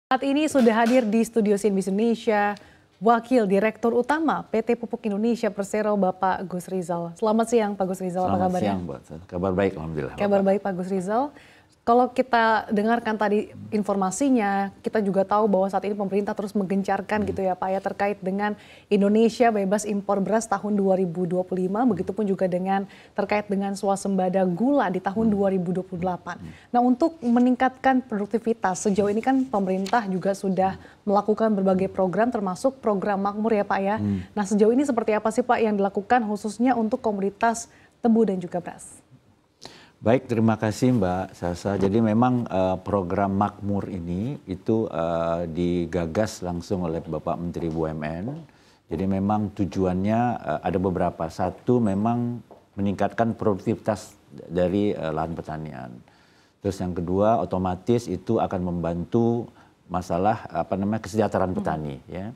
Saat ini sudah hadir di studio CNBC Indonesia Wakil Direktur Utama PT Pupuk Indonesia Persero Bapak Gus Rizal. Selamat siang Pak Gus Rizal, apa kabarnya? Selamat siang, Mbak. Kabar baik, alhamdulillah. Kabar baik Pak Gus Rizal. Kalau kita dengarkan tadi informasinya, kita juga tahu bahwa saat ini pemerintah terus menggencarkan gitu ya Pak ya terkait dengan Indonesia bebas impor beras tahun 2025, begitupun juga dengan terkait dengan swasembada gula di tahun 2028. Nah, untuk meningkatkan produktivitas sejauh ini kan pemerintah juga sudah melakukan berbagai program termasuk program makmur ya Pak ya. Nah, sejauh ini seperti apa sih Pak yang dilakukan khususnya untuk komoditas tebu dan juga beras? Baik, terima kasih Mbak Sasa. Jadi memang program Makmur ini itu digagas langsung oleh Bapak Menteri BUMN. Jadi memang tujuannya ada beberapa. Satu memang meningkatkan produktivitas dari lahan pertanian. Terus yang kedua otomatis itu akan membantu masalah kesejahteraan petani ya.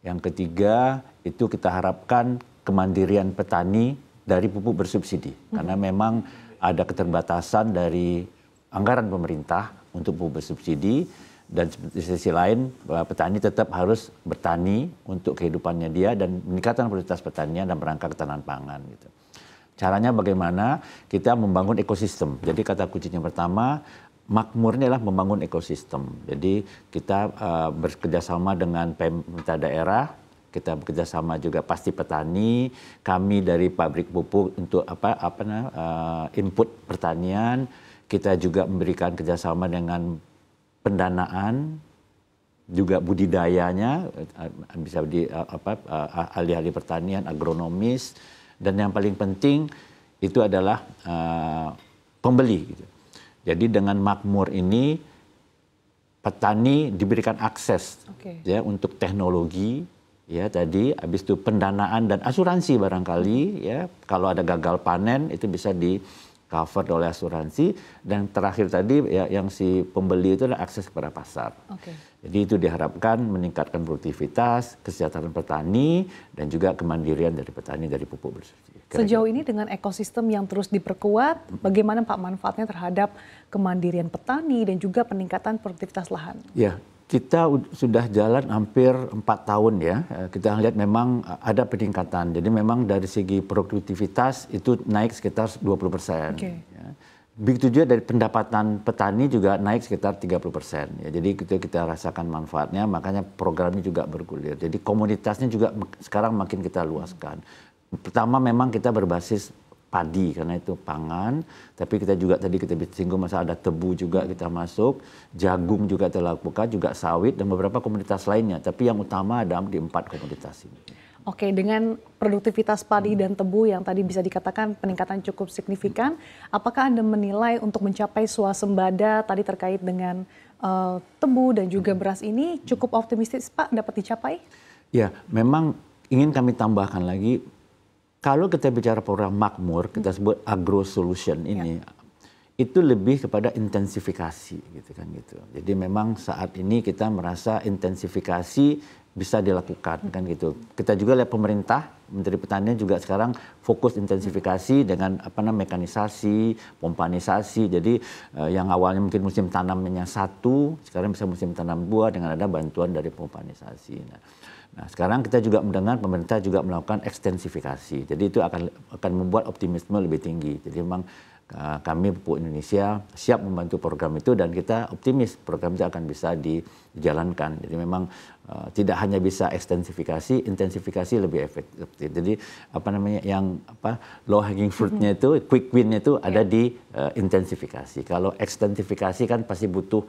Yang ketiga itu kita harapkan kemandirian petani dari pupuk bersubsidi karena memang ada keterbatasan dari anggaran pemerintah untuk pupuk bersubsidi dan di sisi lain petani tetap harus bertani untuk kehidupannya dia dan meningkatkan produktivitas pertanian dan merangkak ketahanan pangan gitu. Caranya bagaimana? Kita membangun ekosistem. Jadi kata kuncinya pertama, makmurnya adalah membangun ekosistem. Jadi kita bekerjasama dengan pemerintah daerah, kita bekerjasama juga pasti petani, kami dari pabrik pupuk untuk input pertanian, kita juga memberikan kerjasama dengan pendanaan, juga budidayanya, bisa di ahli-ahli pertanian, agronomis, dan yang paling penting itu adalah pembeli. Gitu. Jadi dengan makmur ini petani diberikan akses ya untuk teknologi. Ya tadi habis itu pendanaan dan asuransi barangkali ya kalau ada gagal panen itu bisa di cover oleh asuransi dan terakhir tadi ya yang si pembeli itu adalah akses kepada pasar. Jadi itu diharapkan meningkatkan produktivitas, kesejahteraan petani dan juga kemandirian dari petani dari pupuk bersubsidi. Sejauh ini dengan ekosistem yang terus diperkuat, bagaimana Pak manfaatnya terhadap kemandirian petani dan juga peningkatan produktivitas lahan? Ya. Kita sudah jalan hampir 4 tahun ya, kita lihat memang ada peningkatan. Jadi memang dari segi produktivitas itu naik sekitar 20%. Ya. Begitu juga dari pendapatan petani juga naik sekitar 30%. Ya. Jadi kita rasakan manfaatnya, makanya programnya juga bergulir. Jadi komoditasnya juga sekarang makin kita luaskan. Pertama memang kita berbasis padi karena itu pangan, tapi kita juga tadi kita singgung masalah ada tebu juga kita masuk, jagung juga kita lakukan, juga sawit dan beberapa komoditas lainnya. Tapi yang utama ada di 4 komoditas ini. Oke, dengan produktivitas padi dan tebu yang tadi bisa dikatakan peningkatan cukup signifikan, apakah Anda menilai untuk mencapai swasembada tadi terkait dengan tebu dan juga beras ini cukup optimistis Pak dapat dicapai? Ya, memang ingin kami tambahkan lagi. Kalau kita bicara program makmur, kita sebut agro solution ini, itu lebih kepada intensifikasi, gitu kan gitu. Jadi memang saat ini kita merasa intensifikasi bisa dilakukan, kan gitu. Kita juga lihat pemerintah, Menteri Pertanian juga sekarang fokus intensifikasi dengan mekanisasi, pompanisasi. Jadi yang awalnya mungkin musim tanamnya 1, sekarang bisa musim tanam 2 dengan ada bantuan dari pompanisasi. Nah, sekarang kita juga mendengar pemerintah juga melakukan ekstensifikasi. Jadi itu akan membuat optimisme lebih tinggi. Jadi memang kami Pupuk Indonesia siap membantu program itu dan kita optimis program itu akan bisa dijalankan. Jadi memang tidak hanya bisa ekstensifikasi, intensifikasi lebih efektif. Jadi low hanging fruitnya itu, quick win-nya itu ada di intensifikasi. Kalau ekstensifikasi kan pasti butuh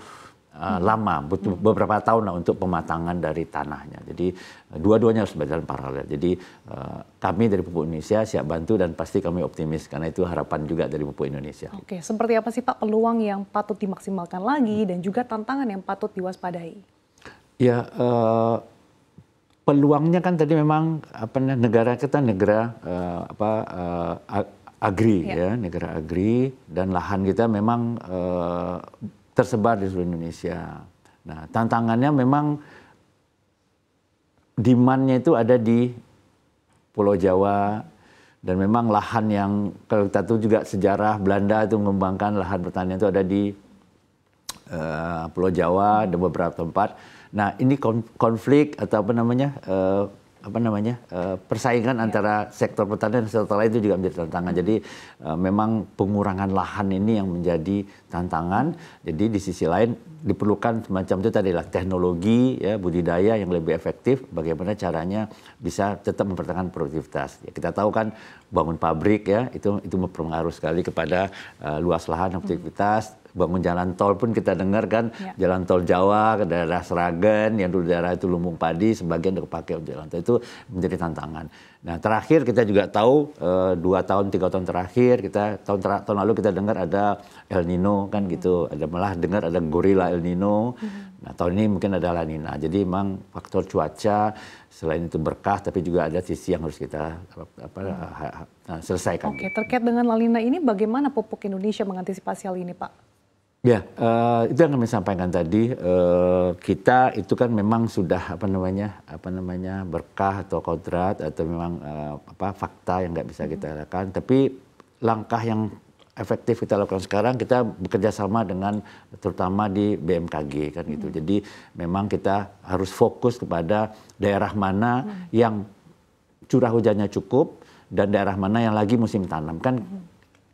lama, butuh beberapa tahun lah untuk pematangan dari tanahnya. Jadi dua-duanya harus berjalan paralel. Jadi kami dari Pupuk Indonesia siap bantu dan pasti kami optimis karena itu harapan juga dari Pupuk Indonesia. Oke, seperti apa sih Pak peluang yang patut dimaksimalkan lagi dan juga tantangan yang patut diwaspadai? Ya, peluangnya kan tadi memang negara kita negara agri ya, negara agri dan lahan kita memang tersebar di seluruh Indonesia. Nah, tantangannya memang demand-nya itu ada di Pulau Jawa dan memang lahan yang kalau kita tahu juga sejarah Belanda itu mengembangkan lahan pertanian itu ada di Pulau Jawa, ada beberapa tempat. Nah, ini konflik atau persaingan antara sektor pertanian dan sektor lain itu juga menjadi tantangan. Jadi memang pengurangan lahan ini yang menjadi tantangan. Jadi di sisi lain diperlukan semacam itu tadi lah teknologi ya, budidaya yang lebih efektif. Bagaimana caranya bisa tetap mempertahankan produktivitas. Ya, kita tahu kan bangun pabrik ya itu berpengaruh sekali kepada luas lahan dan produktivitas. Bangun jalan tol pun kita dengar kan, jalan tol Jawa ke daerah Sragen, yang dulu daerah itu lumbung padi, sebagian dipakai untuk jalan tol, itu menjadi tantangan. Nah terakhir kita juga tahu 2 tahun 3 tahun terakhir tahun lalu kita dengar ada El Nino kan gitu, ada malah dengar ada gorila El Nino. Nah tahun ini mungkin ada La Nina. Jadi memang faktor cuaca selain itu berkah, tapi juga ada sisi yang harus kita selesaikan. Oke, terkait dengan La Nina ini bagaimana pupuk Indonesia mengantisipasi hal ini, Pak? Ya, itu yang kami sampaikan tadi. Kita itu kan memang sudah berkah atau kodrat atau memang fakta yang nggak bisa kita lakukan. Tapi langkah yang efektif kita lakukan sekarang, kita bekerja sama dengan terutama di BMKG kan gitu. Jadi memang kita harus fokus kepada daerah mana yang curah hujannya cukup dan daerah mana yang lagi musim tanam kan.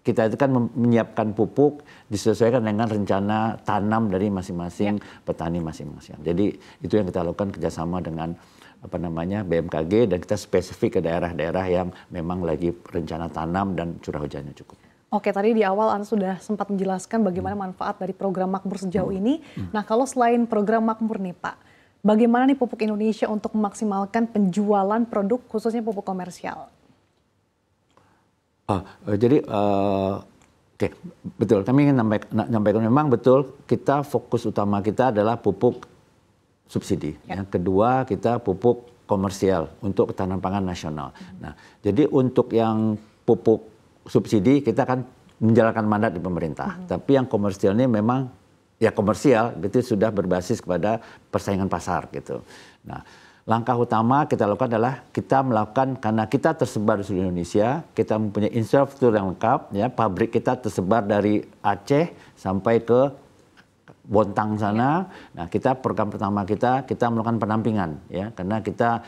Kita itu kan menyiapkan pupuk disesuaikan dengan rencana tanam dari masing-masing petani masing-masing. Jadi itu yang kita lakukan kerjasama dengan BMKG dan kita spesifik ke daerah-daerah yang memang lagi rencana tanam dan curah hujannya cukup. Oke, tadi di awal Anda sudah sempat menjelaskan bagaimana manfaat dari program Makmur sejauh ini. Nah, kalau selain program Makmur nih Pak, bagaimana nih pupuk Indonesia untuk memaksimalkan penjualan produk khususnya pupuk komersial? Jadi oke, betul. Kami ingin menyampaikan memang betul kita fokus utama kita adalah pupuk subsidi. Yang kedua kita pupuk komersial untuk ketahanan pangan nasional. Nah, jadi untuk yang pupuk subsidi kita akan menjalankan mandat di pemerintah. Tapi yang komersial ini memang ya komersial, itu sudah berbasis kepada persaingan pasar gitu. Nah, langkah utama kita lakukan adalah kita melakukan, karena kita tersebar di seluruh Indonesia, kita mempunyai infrastruktur yang lengkap, ya, pabrik kita tersebar dari Aceh sampai ke Bontang sana. Nah, program pertama kita melakukan pendampingan, ya, karena kita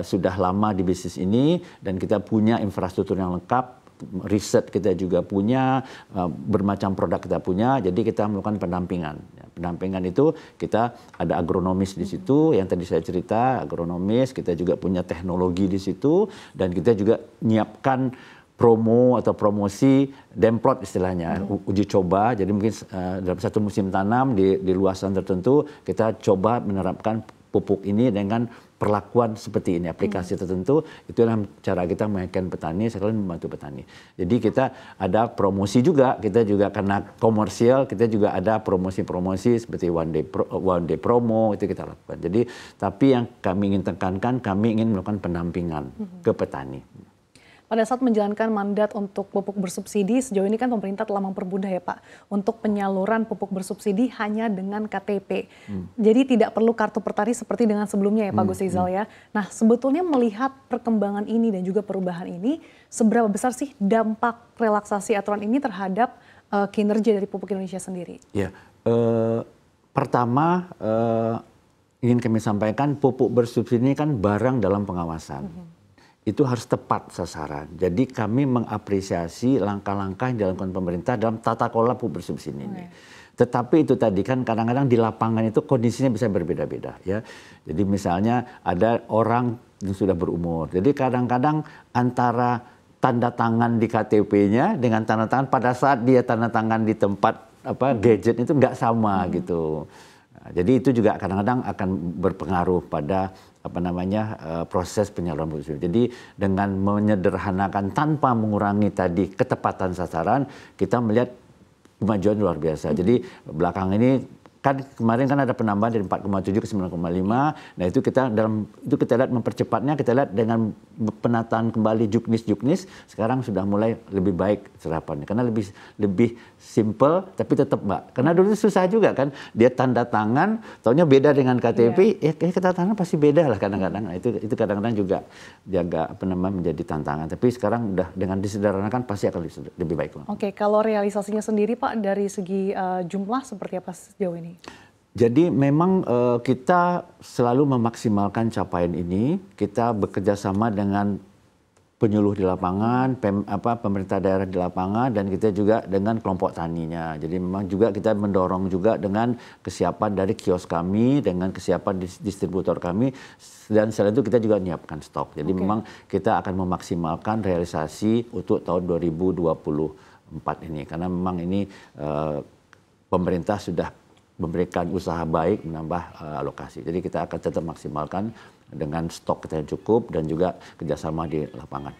sudah lama di bisnis ini dan kita punya infrastruktur yang lengkap. Riset kita juga punya, bermacam produk kita punya, jadi kita melakukan pendampingan. Pendampingan itu kita ada agronomis di situ, yang tadi saya cerita, agronomis, kita juga punya teknologi di situ, dan kita juga menyiapkan promo atau promosi demplot istilahnya, uji coba. Jadi mungkin dalam satu musim tanam di luasan tertentu, kita coba menerapkan pupuk ini dengan perlakuan seperti ini, aplikasi tertentu. Itu adalah cara kita mengaitkan petani, sekalian membantu petani. Jadi kita ada promosi juga, kita juga karena komersial, kita juga ada promosi-promosi seperti one day promo, itu kita lakukan. Jadi tapi yang kami ingin tekankan, kami ingin melakukan pendampingan ke petani. Pada saat menjalankan mandat untuk pupuk bersubsidi, sejauh ini kan pemerintah telah mempermudah ya Pak, untuk penyaluran pupuk bersubsidi hanya dengan KTP. Jadi tidak perlu kartu petani seperti dengan sebelumnya ya Pak Gus Rizal ya. Nah sebetulnya melihat perkembangan ini dan juga perubahan ini, seberapa besar sih dampak relaksasi aturan ini terhadap kinerja dari pupuk Indonesia sendiri? Ya, pertama ingin kami sampaikan pupuk bersubsidi ini kan barang dalam pengawasan. Itu harus tepat sasaran. Jadi kami mengapresiasi langkah-langkah yang dilakukan pemerintah dalam tata kelola pupuk bersubsidi ini. Tetapi itu tadi kan kadang-kadang di lapangan itu kondisinya bisa berbeda-beda ya. Jadi misalnya ada orang yang sudah berumur. Jadi kadang-kadang antara tanda tangan di KTP-nya dengan tanda tangan pada saat dia tanda tangan di tempat gadget itu nggak sama gitu. Nah, jadi itu juga kadang-kadang akan berpengaruh pada proses penyaluran pupuk bersubsidi. Jadi dengan menyederhanakan tanpa mengurangi tadi ketepatan sasaran, kita melihat kemajuan luar biasa. Jadi belakang ini kan kemarin kan ada penambahan dari 4,7 ke 9,5. Nah itu kita lihat mempercepatnya, kita lihat dengan penataan kembali juknis sekarang sudah mulai lebih baik serapannya karena lebih simple tapi tetap Mbak. Karena dulu susah juga kan dia tanda tangan, taunya beda dengan KTP, tanda tangan pasti beda lah kadang-kadang. Nah, itu kadang-kadang juga jaga menjadi tantangan. Tapi sekarang udah dengan disederhanakan pasti akan lebih baik. Oke, kalau realisasinya sendiri Pak dari segi jumlah seperti apa sejauh ini? Jadi memang kita selalu memaksimalkan capaian ini. Kita bekerja sama dengan penyuluh di lapangan, pemerintah daerah di lapangan, dan kita juga dengan kelompok taninya. Jadi memang juga kita mendorong juga dengan kesiapan dari kios kami, dengan kesiapan distributor kami, dan selain itu kita juga menyiapkan stok. Jadi memang kita akan memaksimalkan realisasi untuk tahun 2024 ini. Karena memang ini pemerintah sudah memberikan usaha baik menambah alokasi. Jadi kita akan tetap maksimalkan dengan stok kita yang cukup dan juga kerjasama di lapangan.